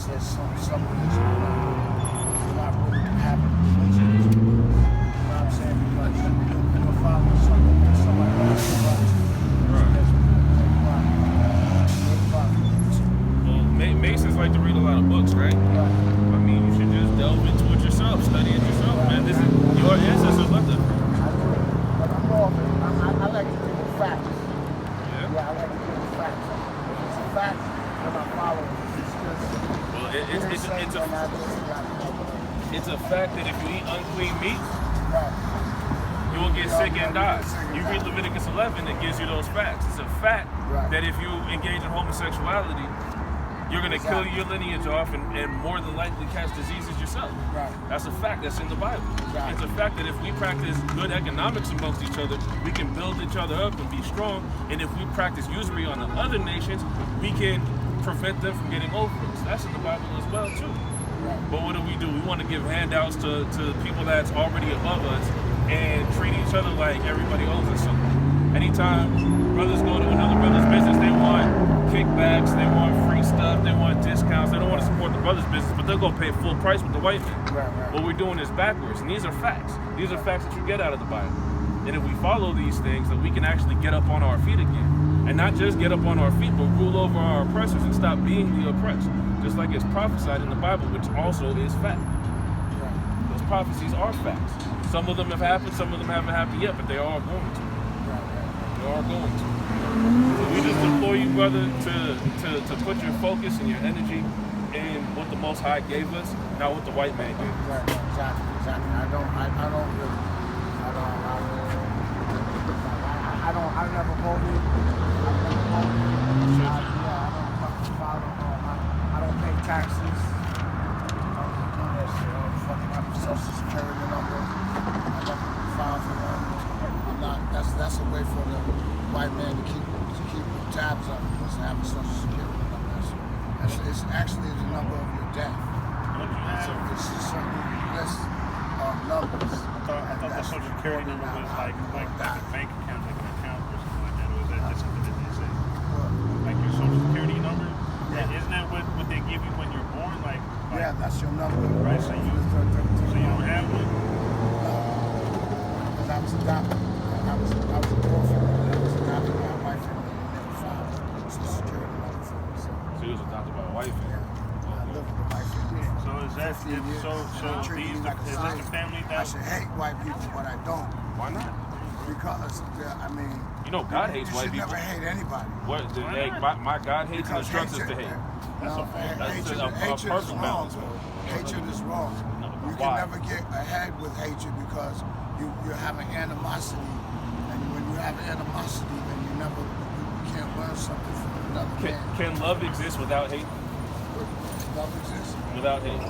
says some religion you're not really having a relationship. You know what I'm saying? Because you're following somebody else. Well, Masons like to read a lot of books, right? I mean, you should just delve into it yourself, study it yourself, man. This is your ancestors left it. But I'm more, I like to read the facts. Yeah? Yeah, I like to read the facts. If it's a fact, then I follow it. It's just, well, it's a fact that if you eat unclean meat, you will get sick and die. You read Leviticus 11, it gives you those facts. It's a fact that if you engage in homosexuality, you're going to kill your lineage off and more than likely catch diseases yourself. That's a fact. That's in the Bible. It's a fact that if we practice good economics amongst each other, we can build each other up and be strong. And if we practice usury on the other nations, we can prevent them from getting over us. That's in the Bible as well, too. But what do? We want to give handouts to people that's already above us and treat each other like everybody owes us something. Anytime brothers go to another brother's business, they want kickbacks, they want free stuff, they want discounts. They don't want to support the brother's business, but they'll go pay full price with the white man. What we're doing is backwards, and these are facts. These are facts that you get out of the Bible. And if we follow these things, then we can actually get up on our feet again. And not just get up on our feet, but rule over our oppressors and stop being the oppressed. Just like it's prophesied in the Bible, which also is fact. Those prophecies are facts. Some of them have happened, some of them haven't happened yet, but they are going to. They are going to. So we just implore you, brother, to put your focus and your energy in what the Most High gave us, not what the white man gave us. Exactly. I never voted. I don't pay taxes. I don't do that shit. I don't fucking have a social security number. I never filed for one. I'm not. That's a way for the white man to keep tabs on us, to have a social security number. It's actually the number of your death. So it's a certain list of numbers. I thought the social security number was like a bank account, like an account or something like that. Or is that just something that they say? Like your social security number? Isn't that what they give you when you're born? Like yeah, that's your number. Right, so you don't have one? Because I was adopted. I was a orphan. I was adopted by a white family and never filed a social security number for me. So you was adopted by a white family? I lived with a white family. So is that is this the family that I should hate white people, but I don't. Why not? Because I mean, you know, God hates white people. You should never hate anybody. What? My God hates and instructs us to hate. Hatred is wrong. Hatred is wrong. You can never get ahead with hatred because you're having animosity, and when you have animosity, then you can't learn something from another man. Can love exist without hate? Love exists without hate.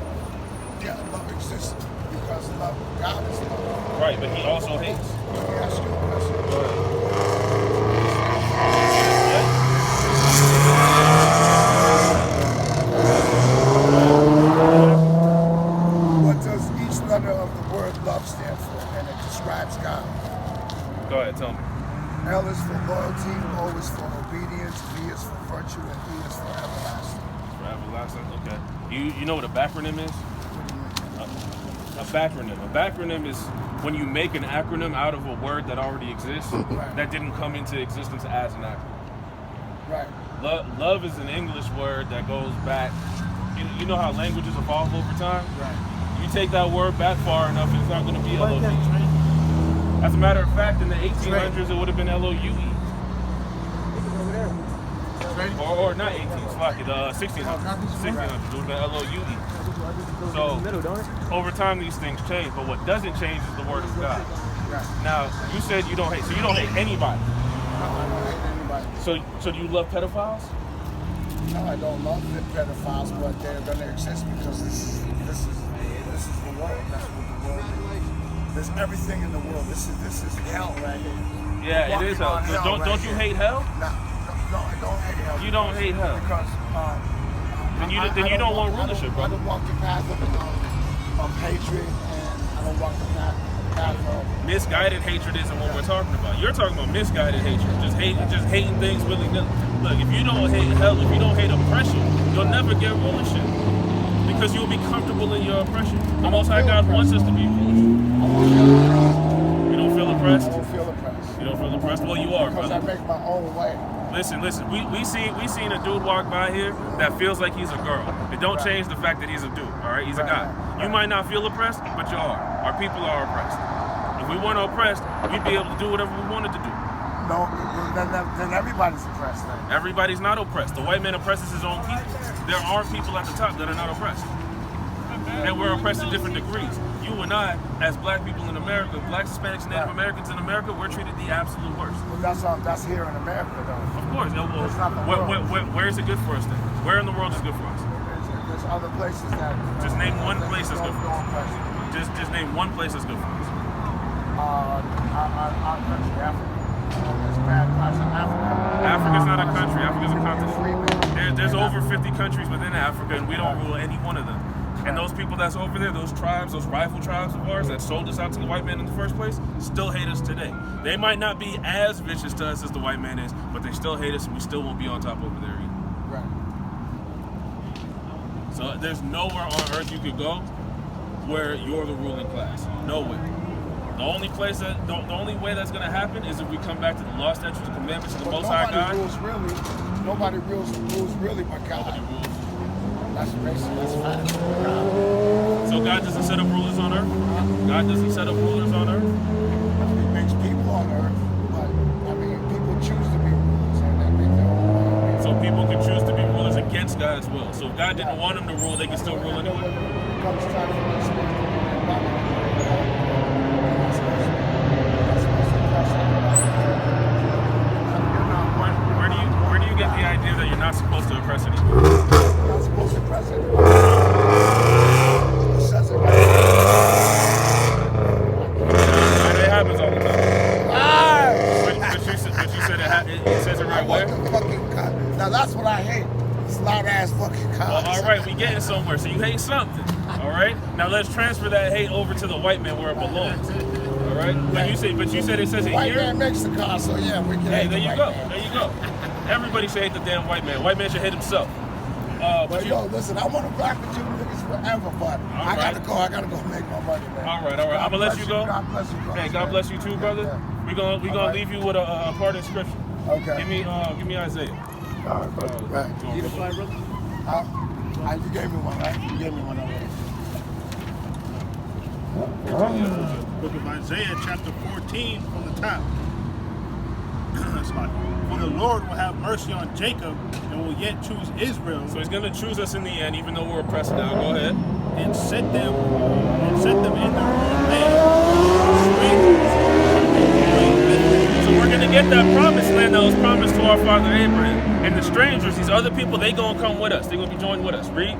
Yeah, love exists because love. God is love. Right, but He also hates. Let me ask you a question. Go ahead. What does each letter of the word love stand for? And it describes God. Go ahead, tell me. L is for loyalty, O is for obedience, V is for virtue, and E is for everlasting. For everlasting, okay. You know what a backronym is? What do you mean? A backronym. A backronym is when you make an acronym out of a word that already exists, that didn't come into existence as an acronym. Right. Love is an English word that goes back. You know how languages evolve over time? Right. You take that word back far enough, it's not going to be L-O-V. As a matter of fact, in the 1800s, it would have been L-O-U-E. Or not 18s, like it, 1600s. 1600s, it would have been L-O-U-E. So, over time, these things change, but what doesn't change is the word of God. Now, you said you don't hate, so you don't hate anybody. No, I don't hate anybody. So do you love pedophiles? No, I don't love pedophiles, but they're going to exist because this is the world. That's what the world is. There's everything in the world. This is hell right here. Yeah, it is hell. Don't you hate hell? No, I don't hate hell. You don't hate hell because then you don't want rulership, brother. I don't walk the path of hatred, and I don't walk the path of misguided hatred isn't what we're talking about. You're talking about misguided hatred, just hating things willy-nilly. Look, if you don't hate hell, if you don't hate oppression, you'll never get rulership. Because you will be comfortable in your oppression. The Most High God wants us to be foolish. You don't feel oppressed? I don't feel oppressed. You don't feel oppressed? Well, you are, because brother. I make my own way. Listen. We seen a dude walk by here that feels like he's a girl. It don't change the fact that he's a dude. All right, he's a guy. You might not feel oppressed, but you are. Our people are oppressed. If we weren't oppressed, we'd be able to do whatever we wanted to do. No, then everybody's oppressed. Then everybody's not oppressed. The white man oppresses his own people. There are people at the top that are not oppressed, and we're oppressed in different degrees. You and I, as black people in America, blacks, Hispanics, Native Americans in America, we're treated the absolute worst. Well, that's here in America, though. Of course. Where is it good for us then? Where in the world is good for us? There's other places that. Just name one place that's good for us. Just name one place that's good for us. Our country, Africa. It's bad parts of Africa. Africa's not a country. Africa's a continent. There's over 50 countries within Africa, and we don't rule any one of them. And those people that's over there, those tribes, those rival tribes of ours that sold us out to the white man in the first place, still hate us today. They might not be as vicious to us as the white man is, but they still hate us, and we still won't be on top over there either. Right. So there's nowhere on earth you could go where you're the ruling class. Nowhere. The only way that's going to happen is if we come back to the law, statutes, and commandments of the Most High God. Nobody rules really but God. Nobody rules. That's basic. That's fact. So God doesn't set up rulers on earth? God doesn't set up rulers on earth? He makes people on earth, but, I mean, people choose to be rulers and they make their own way. So people can choose to be rulers against God's will. So if God didn't want them to rule, they can still rule anyway? It comes time for this to be Where do you get the idea that you're not supposed to oppress anyone? You're not supposed to oppress anyone. It says it right. It happens all the time. But you said it says it right where? Now that's what I hate. It's loud ass fucking cops. Well, all right, we getting somewhere. So you hate something. All right. Now let's transfer that hate over to the white man where it belongs. All right. But you said it says it white here. White man makes the car, so yeah, we can. Hey, there you go. There you go. Everybody should hate the damn white man. White man should hate himself. But yo, listen, I want to rock with you niggas forever, but I gotta go make my money, man. All right. I'm gonna let you go. God bless you, brother. Hey, God bless you too, brother. Yeah. We gonna leave you with a part of scripture. Okay. Give me Isaiah. All right, brother. Right. You fly, brother? You gave me one, right? You gave me one already. Book of Isaiah, chapter 14, from the top. That's like, for the Lord will have mercy on Jacob and will yet choose Israel. So he's going to choose us in the end, even though we're oppressed now. Go ahead. And set them in their own land. So we're going to get that promised land that was promised to our father Abraham. And the strangers, these other people, they going to come with us. They're going to be joined with us. Read.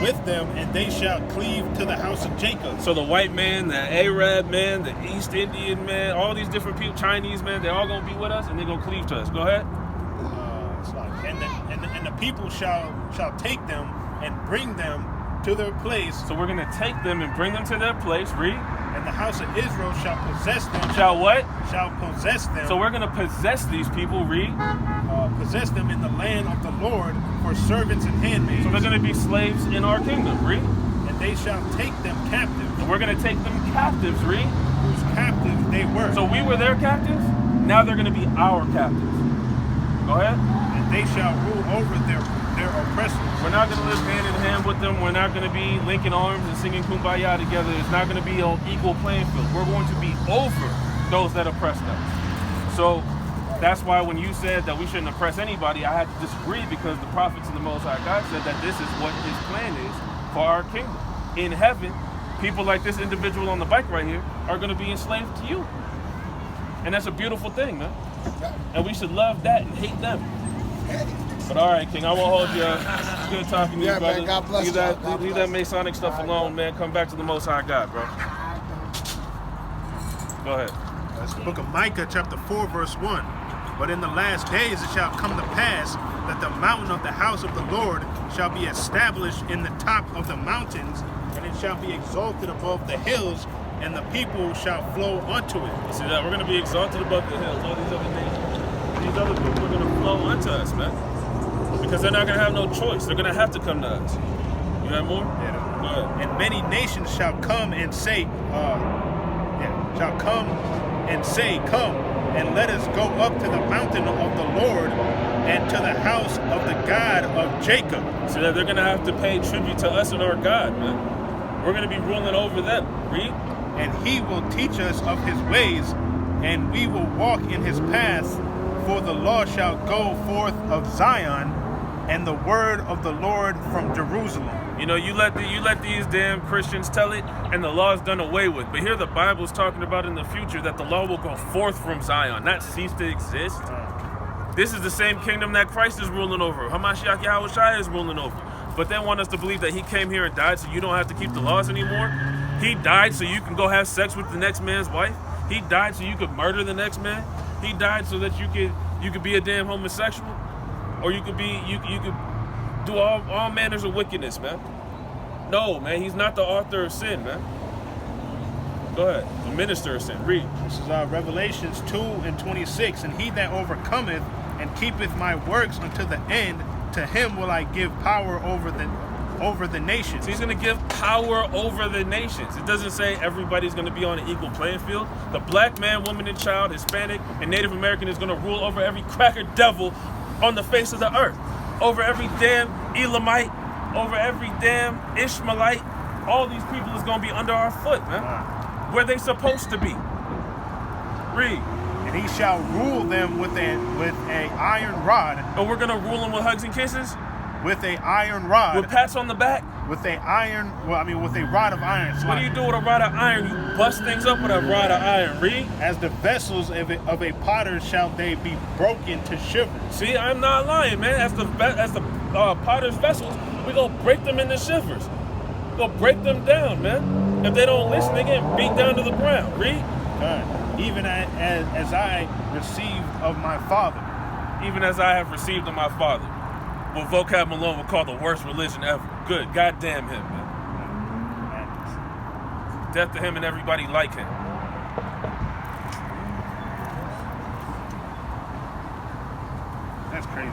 With them, and they shall cleave to the house of Jacob. So the white man, the Arab man, the East Indian man, all these different people, Chinese man, they're all going to be with us, and they're going to cleave to us. Go ahead. And the people shall take them and bring them to their place. So we're going to take them and bring them to their place. Read. And the house of Israel shall possess them. Shall what? Shall possess them. So we're going to possess these people. Read. Possess them in the land of the Lord for servants and handmaids. So they're going to be slaves in our kingdom. Read. And they shall take them captive. And we're going to take them captives. Read. Whose captives they were. So we were their captives. Now they're going to be our captives. Go ahead. And they shall rule over their oppressors. We're not going to live hand in hand with them. We're not going to be linking arms and singing Kumbaya together. It's not going to be an equal playing field. We're going to be over those that oppress us. So that's why when you said that we shouldn't oppress anybody, I had to disagree, because the prophets of the Most High God said that this is what his plan is for our kingdom. In heaven, people like this individual on the bike right here are going to be enslaved to you. And that's a beautiful thing, man. And we should love that and hate them. But all right, King, I won't hold you. It's good talking to you, brother. Man, God bless leave that Masonic stuff alone, man. Come back to the Most High God, bro. Go ahead. That's the book of Micah, chapter 4, verse 1. But in the last days it shall come to pass that the mountain of the house of the Lord shall be established in the top of the mountains, and it shall be exalted above the hills, and the people shall flow unto it. See that? We're going to be exalted above the hills. All these other nations, these other people are going to flow unto us, man. Because they're not going to have no choice. They're going to have to come to us. You have more? Yeah. Go ahead. And many nations shall come and say, come and let us go up to the mountain of the Lord and to the house of the God of Jacob. So that they're going to have to pay tribute to us and our God, man. We're going to be ruling over them. Read. And he will teach us of his ways, and we will walk in his paths. For the law shall go forth of Zion, and the word of the Lord from Jerusalem. You know, you let these damn Christians tell it, and the law is done away with. But here the Bible's talking about in the future that the law will go forth from Zion, not cease to exist. This is the same kingdom that Christ is ruling over. Hamashiach Yahushua is ruling over. But they want us to believe that he came here and died so you don't have to keep the laws anymore. He died so you can go have sex with the next man's wife. He died so you could murder the next man. He died so that you could be a damn homosexual, or you could do all manners of wickedness, man. No, man, he's not the author of sin, man. Go ahead, the minister of sin. Read. This is Revelations 2:26. And he that overcometh and keepeth my works unto the end, to him will I give power over the nations. So he's going to give power over the nations. It doesn't say everybody's going to be on an equal playing field. The black man, woman, and child, Hispanic, and Native American is going to rule over every cracker devil on the face of the earth. Over every damn Elamite, over every damn Ishmaelite. All these people is going to be under our foot, man. Where they supposed to be. Read. And he shall rule them with a iron rod. And we're going to rule them with hugs and kisses? With a iron rod. With pats on the back? With a rod of iron. What do you do with a rod of iron? You bust things up with a rod of iron. Read. As the vessels of a potter shall they be broken to shivers. See, I'm not lying, man. As the potter's vessels, we gonna break them into shivers. We gonna break them down, man. If they don't listen, they get beat down to the ground. Read. Even as I received of my father. Even as I have received of my father. What Vocab Malone would call the worst religion ever. Good. God damn him, man. Death to him and everybody like him. That's crazy.